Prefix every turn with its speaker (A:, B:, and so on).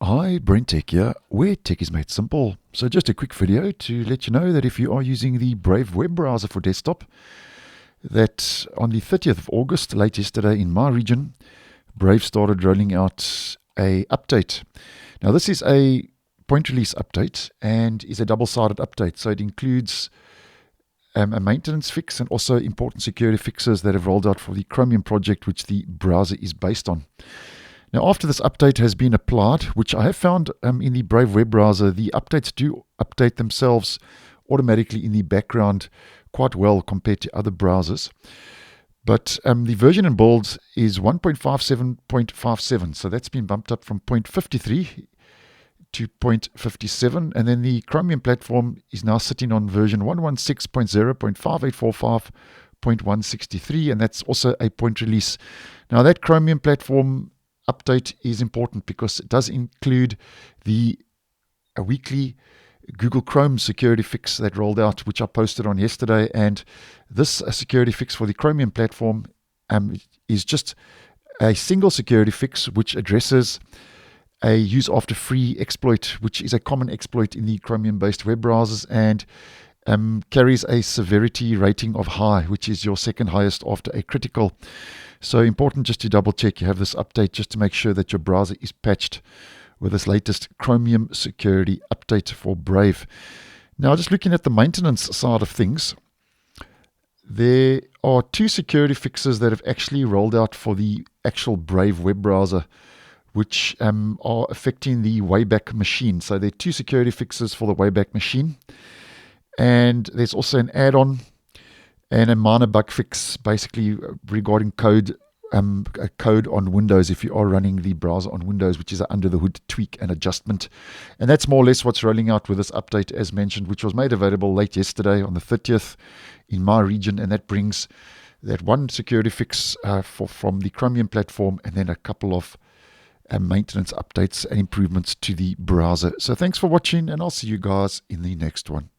A: Hi, BrenTech here, where tech is made simple. So just a quick video to let you know that if you are using the Brave web browser for desktop, that on the 30th of August, late yesterday in my region, Brave started rolling out a update. Now this is a point release update and is a double-sided update. So it includes a maintenance fix and also important security fixes that have rolled out for the Chromium project, which the browser is based on. Now, after this update has been applied, which I have found in the Brave web browser, the updates do update themselves automatically in the background quite well compared to other browsers. But the version in build is 1.57.57, so that's been bumped up from 0.53 to 0.57, and then the Chromium platform is now sitting on version 116.0.5845.163, and that's also a point release. Now that Chromium platform update is important because it does include a weekly Google Chrome security fix that rolled out, which I posted on yesterday. And this security fix for the Chromium platform is just a single security fix which addresses a use after free exploit, which is a common exploit in the Chromium-based web browsers, and carries a severity rating of high, which is your second highest after a critical. So important just to double check you have this update just to make sure that your browser is patched with this latest Chromium security update for Brave. Now, just looking at the maintenance side of things, there are two security fixes that have actually rolled out for the actual Brave web browser, which are affecting the Wayback Machine. So there are two security fixes for the Wayback Machine. And there's also an add-on and a minor bug fix, basically regarding code on Windows if you are running the browser on Windows, which is an under-the-hood tweak and adjustment. And that's more or less what's rolling out with this update, as mentioned, which was made available late yesterday on the 30th in my region. And that brings that one security fix from the Chromium platform, and then a couple of maintenance updates and improvements to the browser. So thanks for watching, and I'll see you guys in the next one.